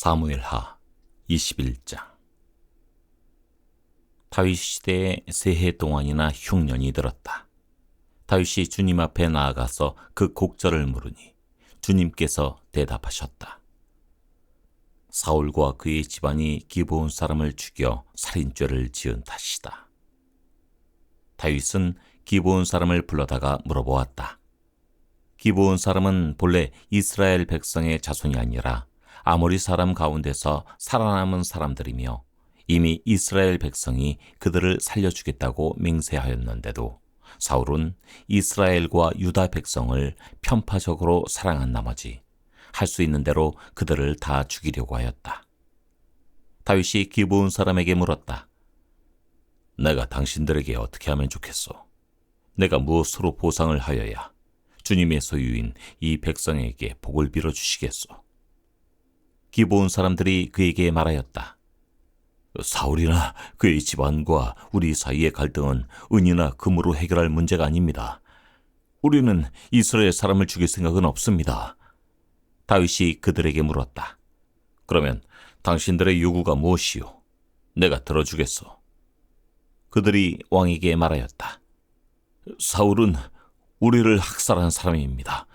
사무엘하 21장. 다윗 시대에 세 해 동안이나 흉년이 들었다. 다윗이 주님 앞에 나아가서 그 곡절을 물으니 주님께서 대답하셨다. 사울과 그의 집안이 기브온 사람을 죽여 살인죄를 지은 탓이다. 다윗은 기브온 사람을 불러다가 물어보았다. 기브온 사람은 본래 이스라엘 백성의 자손이 아니라 아모리 사람 가운데서 살아남은 사람들이며 이미 이스라엘 백성이 그들을 살려주겠다고 맹세하였는데도 사울은 이스라엘과 유다 백성을 편파적으로 사랑한 나머지 할 수 있는 대로 그들을 다 죽이려고 하였다. 다윗이 기브온 사람에게 물었다. 내가 당신들에게 어떻게 하면 좋겠소? 내가 무엇으로 보상을 하여야 주님의 소유인 이 백성에게 복을 빌어주시겠소? 기브온 사람들이 그에게 말하였다. 사울이나 그의 집안과 우리 사이의 갈등은 은이나 금으로 해결할 문제가 아닙니다. 우리는 이스라엘 사람을 죽일 생각은 없습니다. 다윗이 그들에게 물었다. 그러면 당신들의 요구가 무엇이요? 내가 들어주겠소. 그들이 왕에게 말하였다. 사울은 우리를 학살한 사람입니다.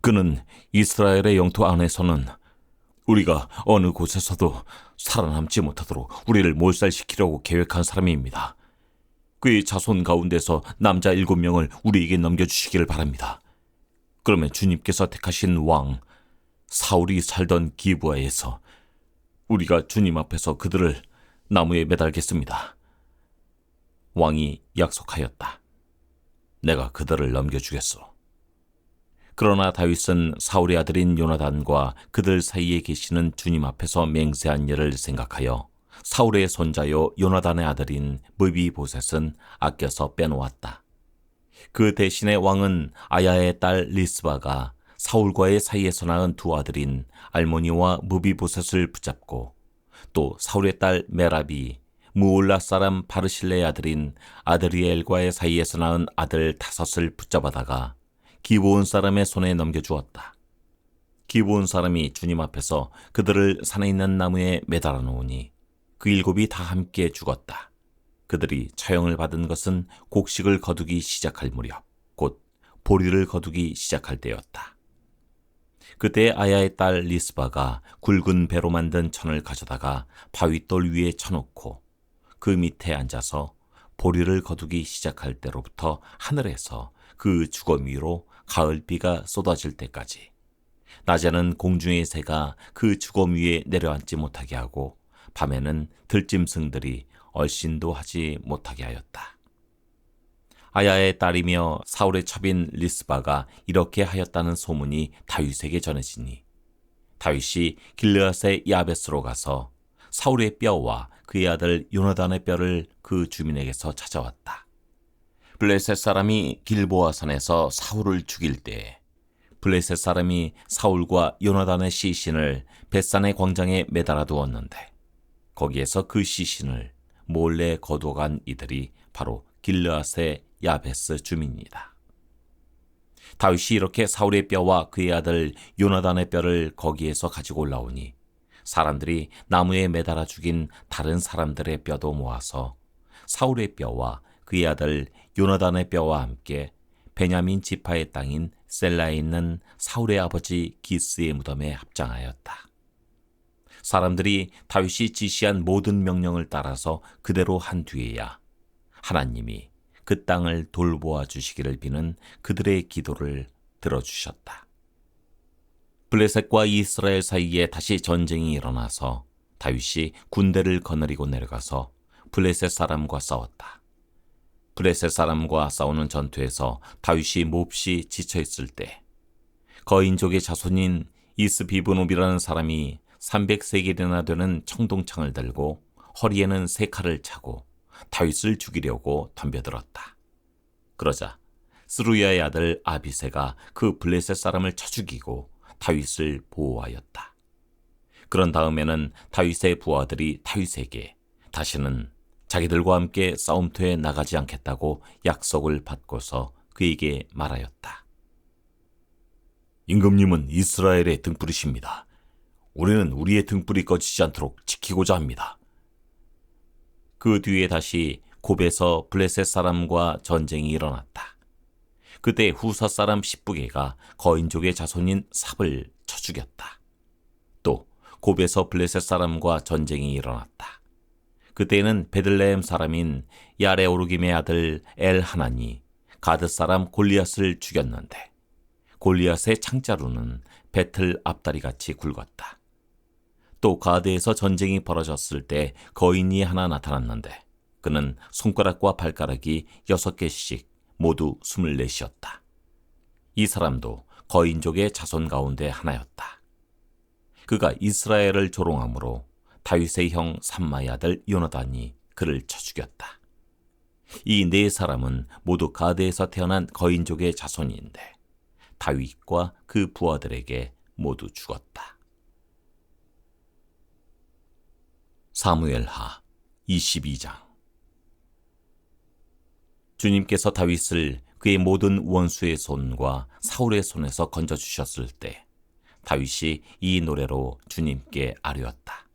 그는 이스라엘의 영토 안에서는 우리가 어느 곳에서도 살아남지 못하도록 우리를 몰살시키려고 계획한 사람입니다. 그의 자손 가운데서 남자 7명을 우리에게 넘겨주시기를 바랍니다. 그러면 주님께서 택하신 왕 사울이 살던 기브아에서 우리가 주님 앞에서 그들을 나무에 매달겠습니다. 왕이 약속하였다. 내가 그들을 넘겨주겠소. 그러나 다윗은 사울의 아들인 요나단과 그들 사이에 계시는 주님 앞에서 맹세한 일을 생각하여 사울의 손자요 요나단의 아들인 무비보셋은 아껴서 빼놓았다. 그 대신에 왕은 아야의 딸 리스바가 사울과의 사이에서 낳은 두 아들인 알모니와 무비보셋을 붙잡고 또 사울의 딸 메랍이 무올라 사람 바르실레의 아들인 아드리엘과의 사이에서 낳은 아들 5을 붙잡아다가 기브온 사람의 손에 넘겨주었다. 기브온 사람이 주님 앞에서 그들을 산에 있는 나무에 매달아 놓으니 그 7이 다 함께 죽었다. 그들이 처형을 받은 것은 곡식을 거두기 시작할 무렵 곧 보리를 거두기 시작할 때였다. 그때 아야의 딸 리스바가 굵은 배로 만든 천을 가져다가 바윗돌 위에 쳐놓고 그 밑에 앉아서 보리를 거두기 시작할 때로부터 하늘에서 그 주검 위로 가을비가 쏟아질 때까지 낮에는 공중의 새가 그 주검 위에 내려앉지 못하게 하고 밤에는 들짐승들이 얼씬도 하지 못하게 하였다. 아야의 딸이며 사울의 첩인 리스바가 이렇게 하였다는 소문이 다윗에게 전해지니 다윗이 길르앗의 야베스로 가서 사울의 뼈와 그의 아들 요나단의 뼈를 그 주민에게서 찾아왔다. 블레셋 사람이 길보아 산에서 사울을 죽일 때 블레셋 사람이 사울과 요나단의 시신을 벳산의 광장에 매달아 두었는데 거기에서 그 시신을 몰래 거두어간 이들이 바로 길르앗의 야베스 주민이다. 다윗이 이렇게 사울의 뼈와 그의 아들 요나단의 뼈를 거기에서 가지고 올라오니 사람들이 나무에 매달아 죽인 다른 사람들의 뼈도 모아서 사울의 뼈와 그의 아들 요나단의 뼈와 함께 베냐민 지파의 땅인 셀라에 있는 사울의 아버지 기스의 무덤에 합장하였다. 사람들이 다윗이 지시한 모든 명령을 따라서 그대로 한 뒤에야 하나님이 그 땅을 돌보아 주시기를 비는 그들의 기도를 들어주셨다. 블레셋과 이스라엘 사이에 다시 전쟁이 일어나서 다윗이 군대를 거느리고 내려가서 블레셋 사람과 싸웠다. 블레셋 사람과 싸우는 전투에서 다윗이 몹시 지쳐있을 때 거인족의 자손인 이스비브놈이라는 사람이 300세겔이나 되는 청동창을 들고 허리에는 3칼을 차고 다윗을 죽이려고 덤벼들었다. 그러자 스루야의 아들 아비새가 그 블레셋 사람을 쳐 죽이고 다윗을 보호하였다. 그런 다음에는 다윗의 부하들이 다윗에게 다시는 자기들과 함께 싸움터에 나가지 않겠다고 약속을 받고서 그에게 말하였다. 임금님은 이스라엘의 등불이십니다. 우리는 우리의 등불이 꺼지지 않도록 지키고자 합니다. 그 뒤에 다시 곱에서 블레셋 사람과 전쟁이 일어났다. 그때 후사 사람 십부게가 거인족의 자손인 삽을 쳐 죽였다. 또 곱에서 블레셋 사람과 전쟁이 일어났다. 그때는 베들레헴 사람인 야레오르김의 아들 엘하난이 가드 사람 골리앗을 죽였는데 골리앗의 창자루는 배틀 앞다리같이 굵었다. 또 가드에서 전쟁이 벌어졌을 때 거인이 하나 나타났는데 그는 손가락과 발가락이 6개씩 모두 24이었다. 이 사람도 거인족의 자손 가운데 하나였다. 그가 이스라엘을 조롱하므로 다윗의 형 삼마의 아들 요나단이 그를 쳐 죽였다. 이 네 사람은 모두 가드에서 태어난 거인족의 자손인데 다윗과 그 부하들에게 모두 죽었다. 사무엘하 22장. 주님께서 다윗을 그의 모든 원수의 손과 사울의 손에서 건져주셨을 때 다윗이 이 노래로 주님께 아뢰었다.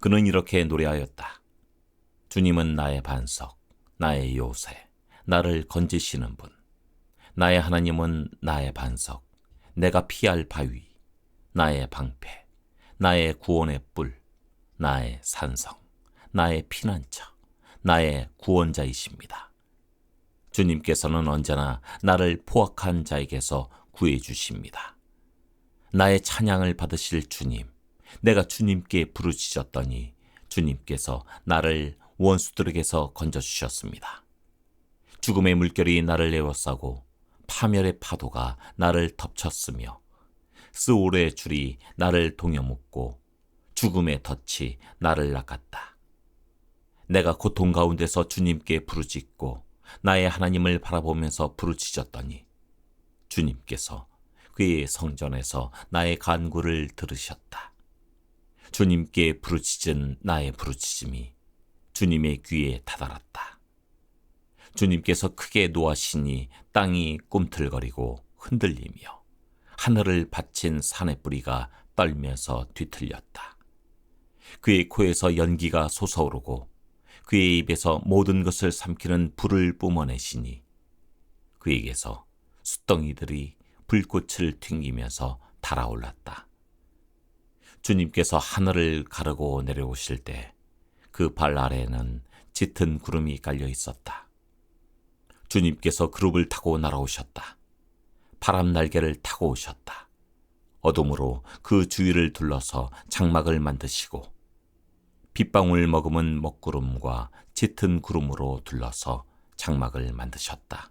그는 이렇게 노래하였다. 주님은 나의 반석, 나의 요새, 나를 건지시는 분. 나의 하나님은 나의 반석, 내가 피할 바위, 나의 방패, 나의 구원의 뿔, 나의 산성, 나의 피난처, 나의 구원자이십니다. 주님께서는 언제나 나를 포악한 자에게서 구해주십니다. 나의 찬양을 받으실 주님, 내가 주님께 부르짖었더니 주님께서 나를 원수들에게서 건져주셨습니다. 죽음의 물결이 나를 에워싸고 파멸의 파도가 나를 덮쳤으며 스올의 줄이 나를 동여묶고 죽음의 덫이 나를 낚았다. 내가 고통 가운데서 주님께 부르짖고 나의 하나님을 바라보면서 부르짖었더니 주님께서 그의 성전에서 나의 간구를 들으셨다. 주님께 부르짖은 나의 부르짖음이 주님의 귀에 다다랐다. 주님께서 크게 노하시니 땅이 꿈틀거리고 흔들리며 하늘을 받친 산의 뿌리가 떨면서 뒤틀렸다. 그의 코에서 연기가 솟아오르고 그의 입에서 모든 것을 삼키는 불을 뿜어내시니 그에게서 숫덩이들이 불꽃을 튕기면서 달아올랐다. 주님께서 하늘을 가르고 내려오실 때 그 발 아래에는 짙은 구름이 깔려 있었다. 주님께서 그룹을 타고 날아오셨다. 바람 날개를 타고 오셨다. 어둠으로 그 주위를 둘러서 장막을 만드시고 빗방울 머금은 먹구름과 짙은 구름으로 둘러서 장막을 만드셨다.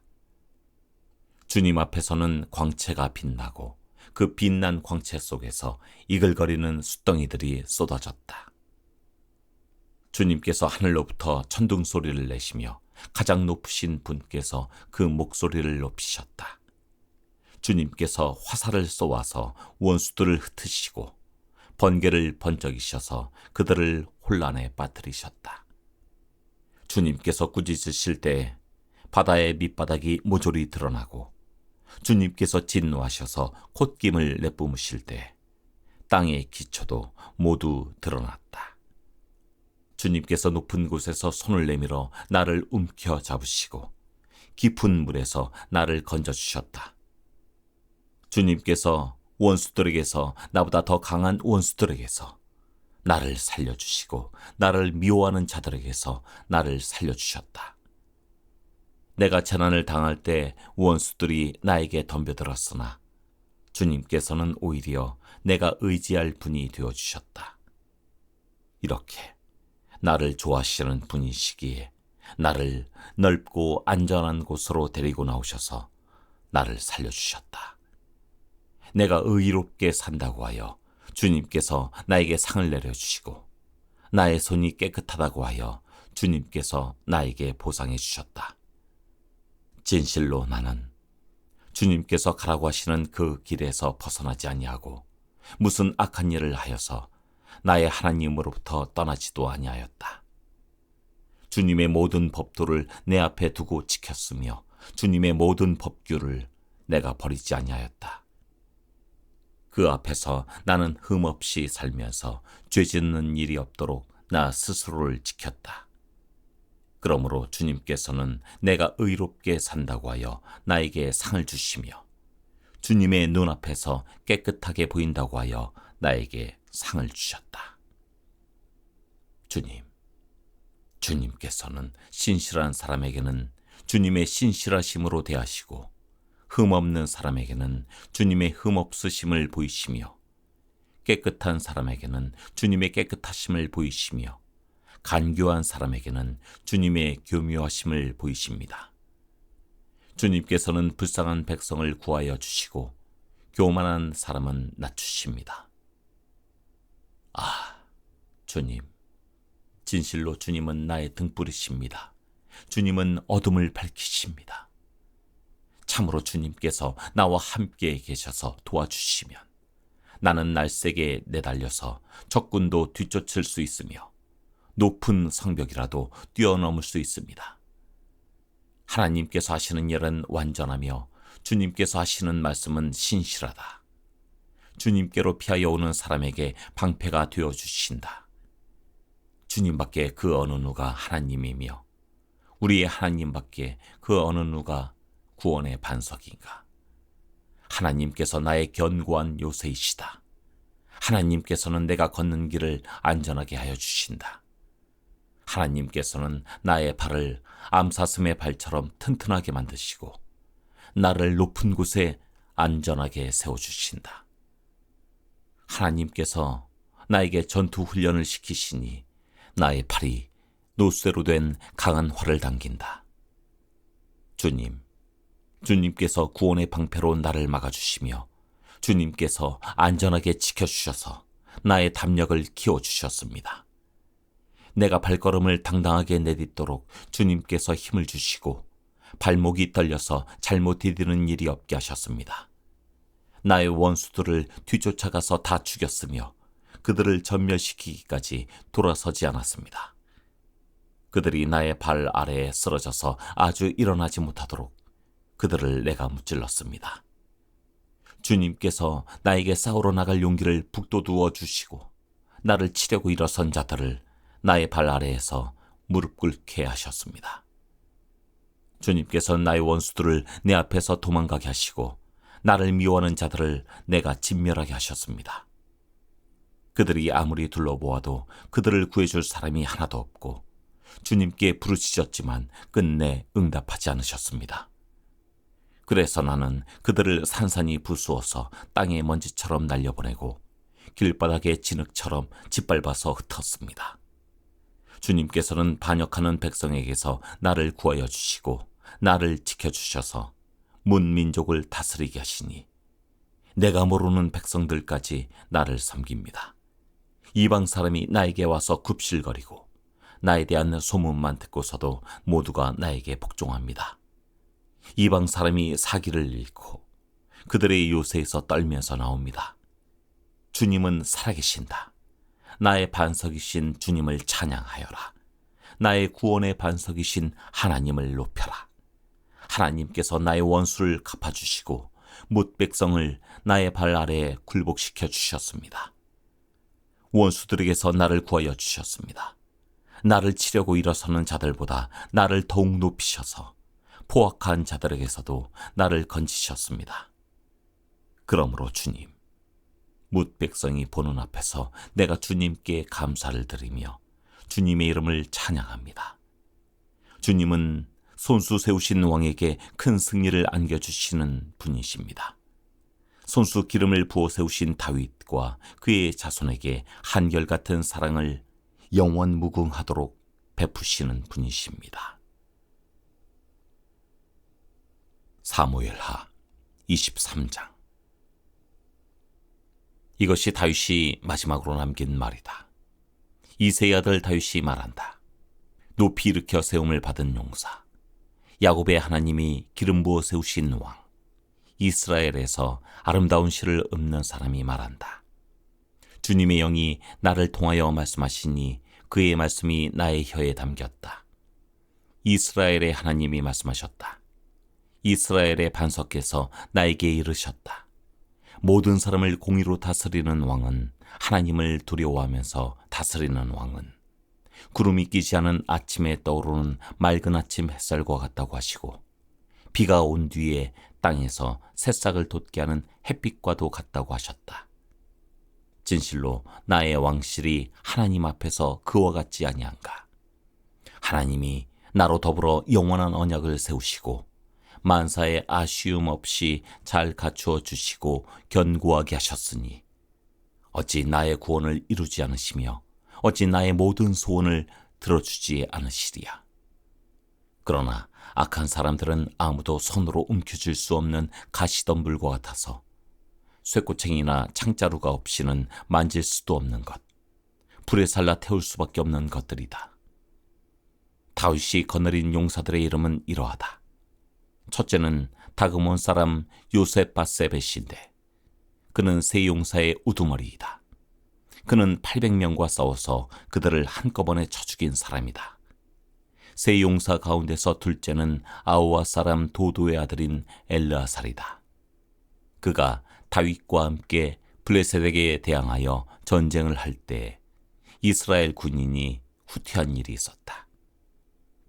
주님 앞에서는 광채가 빛나고 그 빛난 광채 속에서 이글거리는 숫덩이들이 쏟아졌다. 주님께서 하늘로부터 천둥 소리를 내시며 가장 높으신 분께서 그 목소리를 높이셨다. 주님께서 화살을 쏘아서 원수들을 흩으시고 번개를 번쩍이셔서 그들을 혼란에 빠뜨리셨다. 주님께서 꾸짖으실 때 바다의 밑바닥이 모조리 드러나고 주님께서 진노하셔서 콧김을 내뿜으실 때 땅의 기초도 모두 드러났다. 주님께서 높은 곳에서 손을 내밀어 나를 움켜 잡으시고 깊은 물에서 나를 건져주셨다. 주님께서 원수들에게서 나보다 더 강한 원수들에게서 나를 살려주시고 나를 미워하는 자들에게서 나를 살려주셨다. 내가 재난을 당할 때 원수들이 나에게 덤벼들었으나 주님께서는 오히려 내가 의지할 분이 되어주셨다. 이렇게 나를 좋아하시는 분이시기에 나를 넓고 안전한 곳으로 데리고 나오셔서 나를 살려주셨다. 내가 의롭게 산다고 하여 주님께서 나에게 상을 내려주시고 나의 손이 깨끗하다고 하여 주님께서 나에게 보상해 주셨다. 진실로 나는 주님께서 가라고 하시는 그 길에서 벗어나지 아니하고 무슨 악한 일을 하여서 나의 하나님으로부터 떠나지도 아니하였다. 주님의 모든 법도를 내 앞에 두고 지켰으며 주님의 모든 법규를 내가 버리지 아니하였다. 그 앞에서 나는 흠없이 살면서 죄 짓는 일이 없도록 나 스스로를 지켰다. 그러므로 주님께서는 내가 의롭게 산다고 하여 나에게 상을 주시며 주님의 눈앞에서 깨끗하게 보인다고 하여 나에게 상을 주셨다. 주님께서는 신실한 사람에게는 주님의 신실하심으로 대하시고 흠없는 사람에게는 주님의 흠없으심을 보이시며 깨끗한 사람에게는 주님의 깨끗하심을 보이시며 간교한 사람에게는 주님의 교묘하심을 보이십니다. 주님께서는 불쌍한 백성을 구하여 주시고 교만한 사람은 낮추십니다. 주님, 진실로 주님은 나의 등불이십니다. 주님은 어둠을 밝히십니다. 참으로 주님께서 나와 함께 계셔서 도와주시면 나는 날쌔게 내달려서 적군도 뒤쫓을 수 있으며 높은 성벽이라도 뛰어넘을 수 있습니다. 하나님께서 하시는 일은 완전하며 주님께서 하시는 말씀은 신실하다. 주님께로 피하여 오는 사람에게 방패가 되어주신다. 주님밖에 그 어느 누가 하나님이며 우리의 하나님밖에 그 어느 누가 구원의 반석인가. 하나님께서 나의 견고한 요새이시다. 하나님께서는 내가 걷는 길을 안전하게 하여 주신다. 하나님께서는 나의 발을 암사슴의 발처럼 튼튼하게 만드시고 나를 높은 곳에 안전하게 세워주신다. 하나님께서 나에게 전투 훈련을 시키시니 나의 팔이 노쇠로 된 강한 활을 당긴다. 주님께서 구원의 방패로 나를 막아주시며 주님께서 안전하게 지켜주셔서 나의 담력을 키워주셨습니다. 내가 발걸음을 당당하게 내딛도록 주님께서 힘을 주시고 발목이 떨려서 잘못 디디는 일이 없게 하셨습니다. 나의 원수들을 뒤쫓아가서 다 죽였으며 그들을 전멸시키기까지 돌아서지 않았습니다. 그들이 나의 발 아래에 쓰러져서 아주 일어나지 못하도록 그들을 내가 무찔렀습니다. 주님께서 나에게 싸우러 나갈 용기를 북돋우어 주시고 나를 치려고 일어선 자들을 나의 발 아래에서 무릎 꿇게 하셨습니다. 주님께서 나의 원수들을 내 앞에서 도망가게 하시고 나를 미워하는 자들을 내가 진멸하게 하셨습니다. 그들이 아무리 둘러보아도 그들을 구해줄 사람이 하나도 없고 주님께 부르짖었지만 끝내 응답하지 않으셨습니다. 그래서 나는 그들을 산산이 부수어서 땅의 먼지처럼 날려보내고 길바닥의 진흙처럼 짓밟아서 흩었습니다. 주님께서는 반역하는 백성에게서 나를 구하여 주시고 나를 지켜주셔서 문민족을 다스리게 하시니 내가 모르는 백성들까지 나를 섬깁니다. 이방 사람이 나에게 와서 굽실거리고 나에 대한 소문만 듣고서도 모두가 나에게 복종합니다. 이방 사람이 사기를 잃고 그들의 요새에서 떨면서 나옵니다. 주님은 살아계신다. 나의 반석이신 주님을 찬양하여라. 나의 구원의 반석이신 하나님을 높여라. 하나님께서 나의 원수를 갚아주시고 뭇 백성을 나의 발 아래에 굴복시켜 주셨습니다. 원수들에게서 나를 구하여 주셨습니다. 나를 치려고 일어서는 자들보다 나를 더욱 높이셔서 포악한 자들에게서도 나를 건지셨습니다. 그러므로 주님, 뭇 백성이 보는 앞에서 내가 주님께 감사를 드리며 주님의 이름을 찬양합니다. 주님은 손수 세우신 왕에게 큰 승리를 안겨주시는 분이십니다. 손수 기름을 부어 세우신 다윗과 그의 자손에게 한결같은 사랑을 영원 무궁하도록 베푸시는 분이십니다. 사무엘하 23장. 이것이 다윗이 마지막으로 남긴 말이다. 이새의 아들 다윗이 말한다. 높이 일으켜 세움을 받은 용사, 야곱의 하나님이 기름 부어 세우신 왕, 이스라엘에서 아름다운 시를 읊는 사람이 말한다. 주님의 영이 나를 통하여 말씀하시니 그의 말씀이 나의 혀에 담겼다. 이스라엘의 하나님이 말씀하셨다. 이스라엘의 반석께서 나에게 이르셨다. 모든 사람을 공의로 다스리는 왕은, 하나님을 두려워하면서 다스리는 왕은 구름이 끼지 않은 아침에 떠오르는 맑은 아침 햇살과 같다고 하시고, 비가 온 뒤에 땅에서 새싹을 돋게 하는 햇빛과도 같다고 하셨다. 진실로 나의 왕실이 하나님 앞에서 그와 같지 아니한가. 하나님이 나로 더불어 영원한 언약을 세우시고 만사에 아쉬움 없이 잘 갖추어 주시고 견고하게 하셨으니 어찌 나의 구원을 이루지 않으시며 어찌 나의 모든 소원을 들어주지 않으시리야. 그러나 악한 사람들은 아무도 손으로 움켜쥘 수 없는 가시덤불과 같아서 쇠꼬챙이나 창자루가 없이는 만질 수도 없는 것, 불에 살라 태울 수밖에 없는 것들이다. 다윗이 거느린 용사들의 이름은 이러하다. 첫째는 다그몬 사람 요셋바세벳인데 그는 세 용사의 우두머리이다. 그는 800명과 싸워서 그들을 한꺼번에 쳐 죽인 사람이다. 세 용사 가운데서 둘째는 아우와 사람 도도의 아들인 엘르아살이다. 그가 다윗과 함께 블레셋에게 대항하여 전쟁을 할 때 이스라엘 군인이 후퇴한 일이 있었다.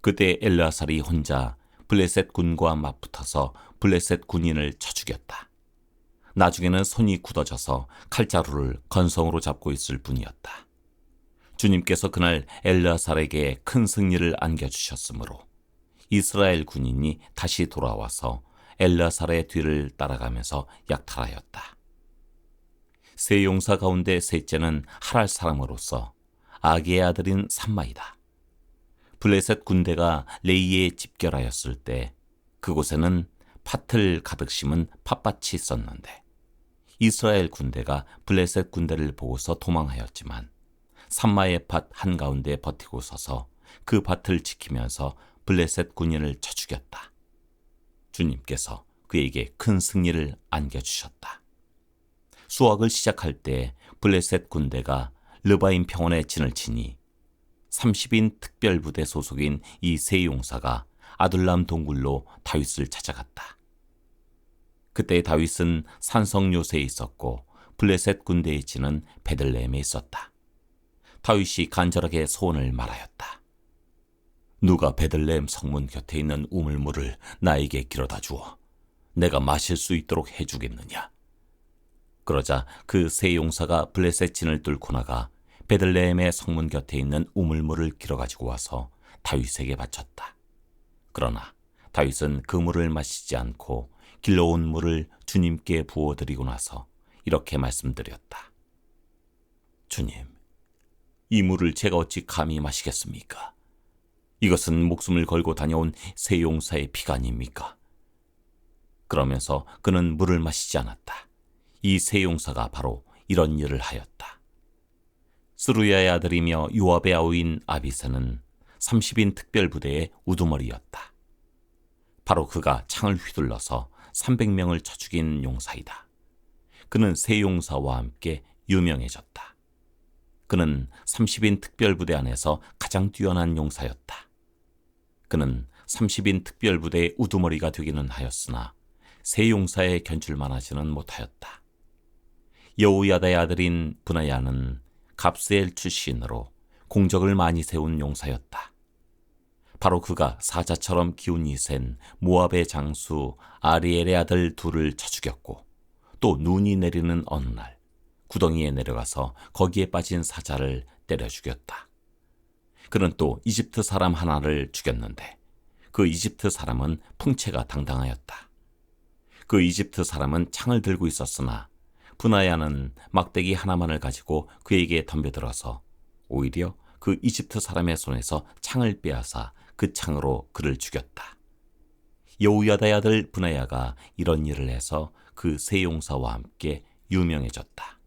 그때 엘르아살이 혼자 블레셋 군과 맞붙어서 블레셋 군인을 쳐 죽였다. 나중에는 손이 굳어져서 칼자루를 건성으로 잡고 있을 뿐이었다. 주님께서 그날 엘르아살에게 큰 승리를 안겨주셨으므로 이스라엘 군인이 다시 돌아와서 엘르아살의 뒤를 따라가면서 약탈하였다. 세 용사 가운데 셋째는 하랄 사람으로서 아기의 아들인 삼마이다. 블레셋 군대가 레이에 집결하였을 때 그곳에는 팥을 가득 심은 팥밭이 있었는데 이스라엘 군대가 블레셋 군대를 보고서 도망하였지만 삼마의 밭 한가운데 버티고 서서 그 밭을 지키면서 블레셋 군인을 쳐 죽였다. 주님께서 그에게 큰 승리를 안겨주셨다. 수확을 시작할 때 블레셋 군대가 르바임 평원에 진을 치니 30인 특별부대 소속인 이 세 용사가 아둘람 동굴로 다윗을 찾아갔다. 그때 다윗은 산성 요새에 있었고 블레셋 군대의 진은 베들레헴에 있었다. 다윗이 간절하게 소원을 말하였다. 누가 베들레헴 성문 곁에 있는 우물물을 나에게 길어다 주어 내가 마실 수 있도록 해주겠느냐. 그러자 그 세 용사가 블레셋 진을 뚫고 나가 베들레헴의 성문 곁에 있는 우물물을 길어가지고 와서 다윗에게 바쳤다. 그러나 다윗은 그 물을 마시지 않고 길러온 물을 주님께 부어드리고 나서 이렇게 말씀드렸다. 주님, 이 물을 제가 어찌 감히 마시겠습니까? 이것은 목숨을 걸고 다녀온 세 용사의 피가 아닙니까? 그러면서 그는 물을 마시지 않았다. 이 세 용사가 바로 이런 일을 하였다. 스루야의 아들이며 요압의 아우인 아비새는 30인 특별부대의 우두머리였다. 바로 그가 창을 휘둘러서 300명을 쳐 죽인 용사이다. 그는 세 용사와 함께 유명해졌다. 그는 30인 특별부대 안에서 가장 뛰어난 용사였다. 그는 30인 특별부대의 우두머리가 되기는 하였으나 세 용사에 견줄만 하지는 못하였다. 여우야다의 아들인 브나야는 갑스엘 출신으로 공적을 많이 세운 용사였다. 바로 그가 사자처럼 기운이 센 모압의 장수 아리엘의 아들 둘을 쳐 죽였고 또 눈이 내리는 어느 날 구덩이에 내려가서 거기에 빠진 사자를 때려 죽였다. 그는 또 이집트 사람 하나를 죽였는데 그 이집트 사람은 풍채가 당당하였다. 그 이집트 사람은 창을 들고 있었으나 브나야는 막대기 하나만을 가지고 그에게 덤벼들어서 오히려 그 이집트 사람의 손에서 창을 빼앗아 그 창으로 그를 죽였다. 여우야다의 아들 브나야가 이런 일을 해서 그 세 용사와 함께 유명해졌다.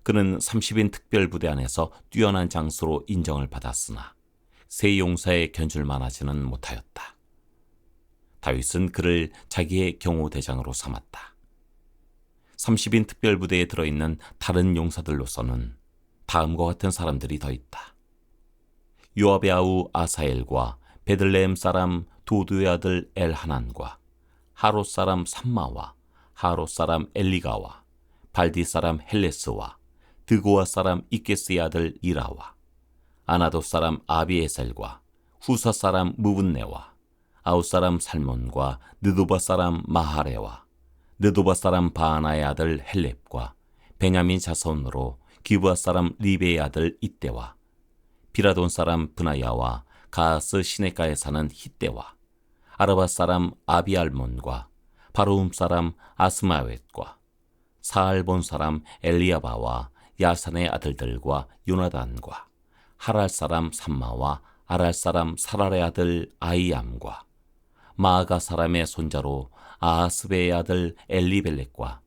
그는 30인 특별부대 안에서 뛰어난 장수로 인정을 받았으나 세 용사의 견줄만 하지는 못하였다. 다윗은 그를 자기의 경호대장으로 삼았다. 30인 특별부대에 들어있는 다른 용사들로서는 다음과 같은 사람들이 더 있다. 요압의 아우 아사엘과 베들레헴 사람 도두의 아들 엘하난과 하롯 사람 삼마와 하롯 사람 엘리가와 발디 사람 헬레스와 드고아 사람 이케스의 아들 이라와 아나돗 사람 아비에셀과 후사 사람 무분네와 아웃 사람 살몬과 느도바 사람 마하레와 느도바 사람 바하나의 아들 헬렙과 베냐민 자손으로 기브아 사람 리베의 아들 이때와 비라돈 사람 브나야와 가하스 시내가에 사는 히때와 아르바 사람 아비알몬과 바로움 사람 아스마웻과 사알본 사람 엘리야바와 야산의 아들들과 요나단과 하랄 사람 삼마와 아랄 사람 사랄의 아들 아이암과 마아가 사람의 손자로 아하스베의 아들 엘리벨렉과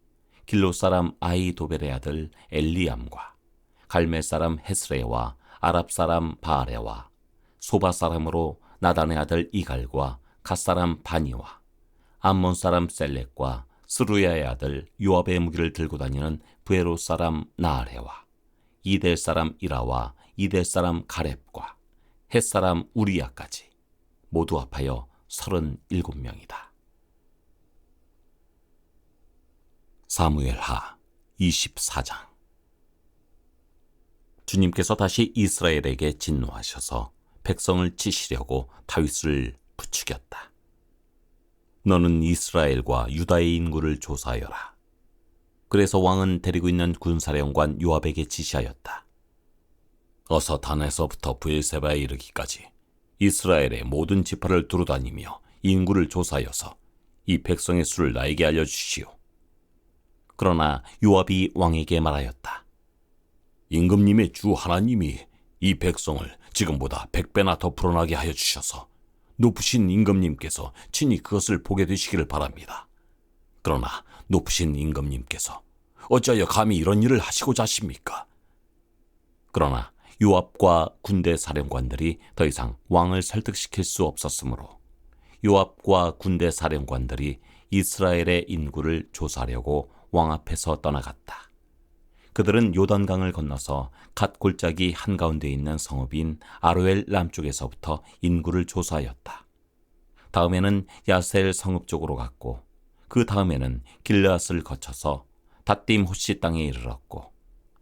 길로 사람 아이도벨의 아들 엘리암과 갈멜 사람 헤스레와 아랍 사람 바아레와 소바 사람으로 나단의 아들 이갈과 갓 사람 바니와 암몬 사람 셀렉과 스루야의 아들 요압의 무기를 들고 다니는 부에로 사람 나아레와 이델 사람 이라와 이델 사람 가렙과 헷 사람 우리야까지 모두 합하여 37명이다. 사무엘하 24장. 주님께서 다시 이스라엘에게 진노하셔서 백성을 치시려고 다윗을 부추겼다. 너는 이스라엘과 유다의 인구를 조사하여라. 그래서 왕은 데리고 있는 군사령관 요압에게 지시하였다. 어서 단에서부터 브엘세바에 이르기까지 이스라엘의 모든 지파를 두루다니며 인구를 조사하여서 이 백성의 수를 나에게 알려주시오. 그러나 요압이 왕에게 말하였다. 임금님의 주 하나님이 이 백성을 지금보다 100배나 더 불어나게 하여 주셔서 높으신 임금님께서 친히 그것을 보게 되시기를 바랍니다. 그러나 높으신 임금님께서 어찌하여 감히 이런 일을 하시고자 하십니까? 그러나 요압과 군대 사령관들이 더 이상 왕을 설득시킬 수 없었으므로 요압과 군대 사령관들이 이스라엘의 인구를 조사하려고 왕 앞에서 떠나갔다. 그들은 요단강을 건너서 갓 골짜기 한가운데 있는 성읍인 아로엘 남쪽에서부터 인구를 조사하였다. 다음에는 야셀 성읍 쪽으로 갔고 그 다음에는 길르앗을 거쳐서 닷딤 호시 땅에 이르렀고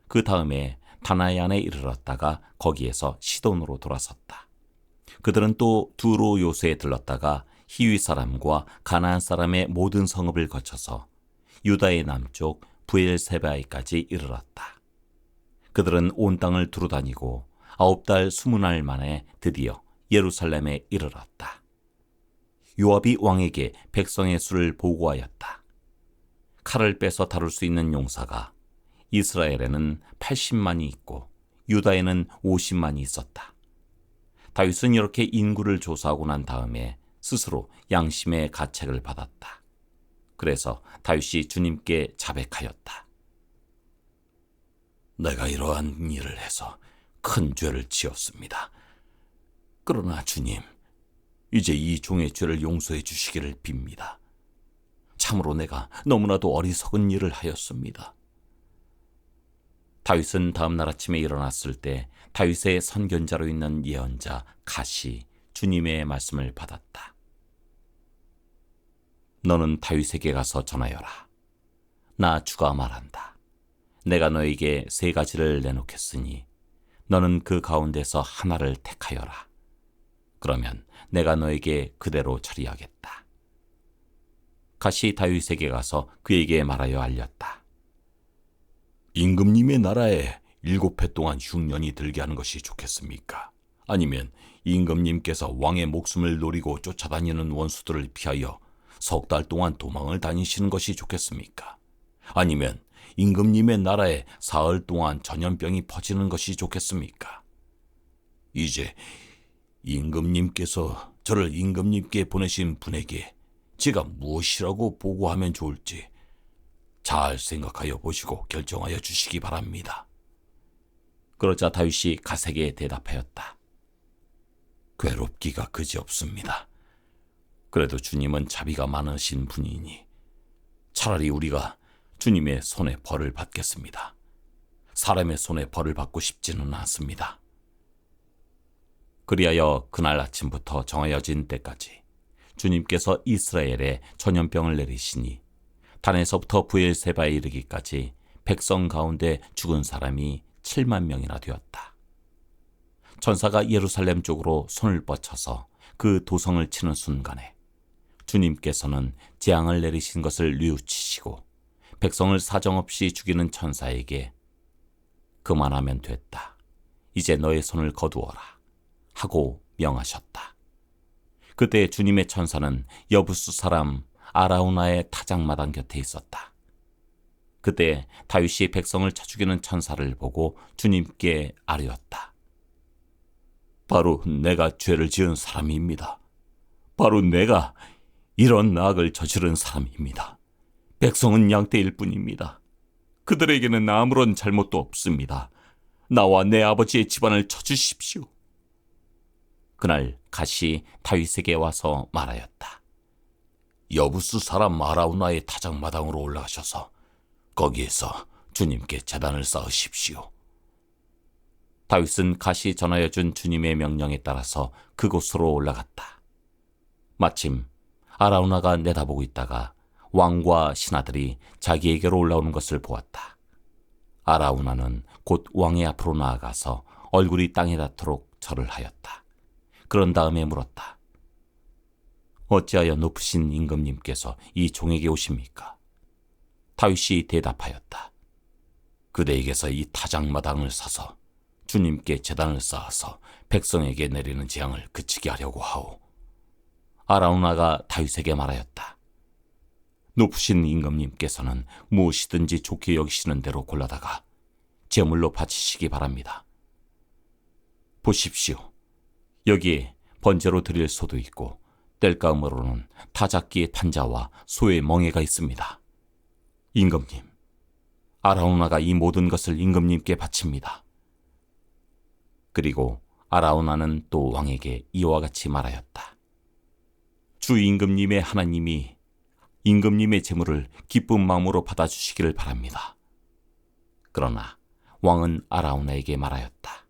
그 다음에 다나얀에 이르렀다가 거기에서 시돈으로 돌아섰다. 그들은 또 두로 요새에 들렀다가 히위 사람과 가나안 사람의 모든 성읍을 거쳐서 유다의 남쪽 브엘세바에까지 이르렀다. 그들은 온 땅을 두루다니고 9달 20날 만에 드디어 예루살렘에 이르렀다. 요압이 왕에게 백성의 수를 보고하였다. 칼을 빼서 다룰 수 있는 용사가 이스라엘에는 80만이 있고 유다에는 50만이 있었다. 다윗은 이렇게 인구를 조사하고 난 다음에 스스로 양심의 가책을 받았다. 그래서 다윗이 주님께 자백하였다. 내가 이러한 일을 해서 큰 죄를 지었습니다. 그러나 주님, 이제 이 종의 죄를 용서해 주시기를 빕니다. 참으로 내가 너무나도 어리석은 일을 하였습니다. 다윗은 다음 날 아침에 일어났을 때 다윗의 선견자로 있는 예언자 갓이 주님의 말씀을 받았다. 너는 다윗에게 가서 전하여라. 나 주가 말한다. 내가 너에게 3가지를 내놓겠으니 너는 그 가운데서 하나를 택하여라. 그러면 내가 너에게 그대로 처리하겠다. 갓이 다윗에게 가서 그에게 말하여 알렸다. 임금님의 나라에 7해 동안 흉년이 들게 하는 것이 좋겠습니까? 아니면 임금님께서 왕의 목숨을 노리고 쫓아다니는 원수들을 피하여 석 달 동안 도망을 다니시는 것이 좋겠습니까? 아니면 임금님의 나라에 사흘 동안 전염병이 퍼지는 것이 좋겠습니까? 이제 임금님께서 저를 임금님께 보내신 분에게 제가 무엇이라고 보고하면 좋을지 잘 생각하여 보시고 결정하여 주시기 바랍니다. 그러자 다윗이 갓에게 대답하였다. 괴롭기가 그지없습니다. 그래도 주님은 자비가 많으신 분이니 차라리 우리가 주님의 손에 벌을 받겠습니다. 사람의 손에 벌을 받고 싶지는 않습니다. 그리하여 그날 아침부터 정하여진 때까지 주님께서 이스라엘에 전염병을 내리시니 단에서부터 브엘세바에 이르기까지 백성 가운데 죽은 사람이 7만 명이나 되었다. 천사가 예루살렘 쪽으로 손을 뻗쳐서 그 도성을 치는 순간에 주님께서는 재앙을 내리신 것을 뉘우치시고 백성을 사정없이 죽이는 천사에게 그만하면 됐다. 이제 너의 손을 거두어라 하고 명하셨다. 그때 주님의 천사는 여부수 사람 아라우나의 타작마당 곁에 있었다. 그때 다윗이 백성을 쳐 죽이는 천사를 보고 주님께 아뢰었다. 바로 내가 죄를 지은 사람입니다. 바로 내가 이런 악을 저지른 사람입니다. 백성은 양떼일 뿐입니다. 그들에게는 아무런 잘못도 없습니다. 나와 내 아버지의 집안을 쳐주십시오. 그날 갓이 다윗에게 와서 말하였다. 여부수 사람 아라우나의 타작마당으로 올라가셔서 거기에서 주님께 제단을 쌓으십시오. 다윗은 갓이 전하여 준 주님의 명령에 따라서 그곳으로 올라갔다. 마침 아라우나가 내다보고 있다가 왕과 신하들이 자기에게로 올라오는 것을 보았다. 아라우나는 곧 왕의 앞으로 나아가서 얼굴이 땅에 닿도록 절을 하였다. 그런 다음에 물었다. 어찌하여 높으신 임금님께서 이 종에게 오십니까? 다윗이 대답하였다. 그대에게서 이 타작마당을 사서 주님께 제단을 쌓아서 백성에게 내리는 재앙을 그치게 하려고 하오. 아라우나가 다윗에게 말하였다. 높으신 임금님께서는 무엇이든지 좋게 여기시는 대로 골라다가 제물로 바치시기 바랍니다. 보십시오. 여기에 번제로 드릴 소도 있고 땔감으로는 타작기의 탄자와 소의 멍에가 있습니다. 임금님, 아라우나가 이 모든 것을 임금님께 바칩니다. 그리고 아라우나는 또 왕에게 이와 같이 말하였다. 주 임금님의 하나님이 임금님의 제물을 기쁜 마음으로 받아주시기를 바랍니다. 그러나 왕은 아라우나에게 말하였다.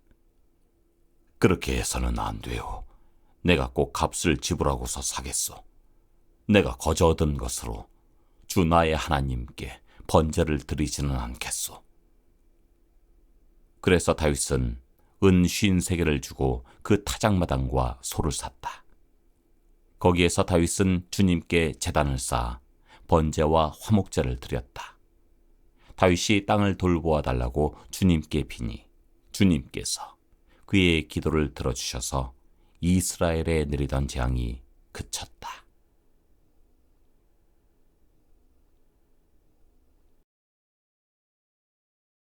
그렇게 해서는 안 돼요. 내가 꼭 값을 지불하고서 사겠소. 내가 거저 얻은 것으로 주 나의 하나님께 번제를 드리지는 않겠소. 그래서 다윗은 은 53개를 주고 그 타작마당과 소를 샀다. 거기에서 다윗은 주님께 제단을 쌓아 번제와 화목제를 드렸다. 다윗이 땅을 돌보아 달라고 주님께 비니 주님께서 그의 기도를 들어주셔서 이스라엘에 내리던 재앙이 그쳤다.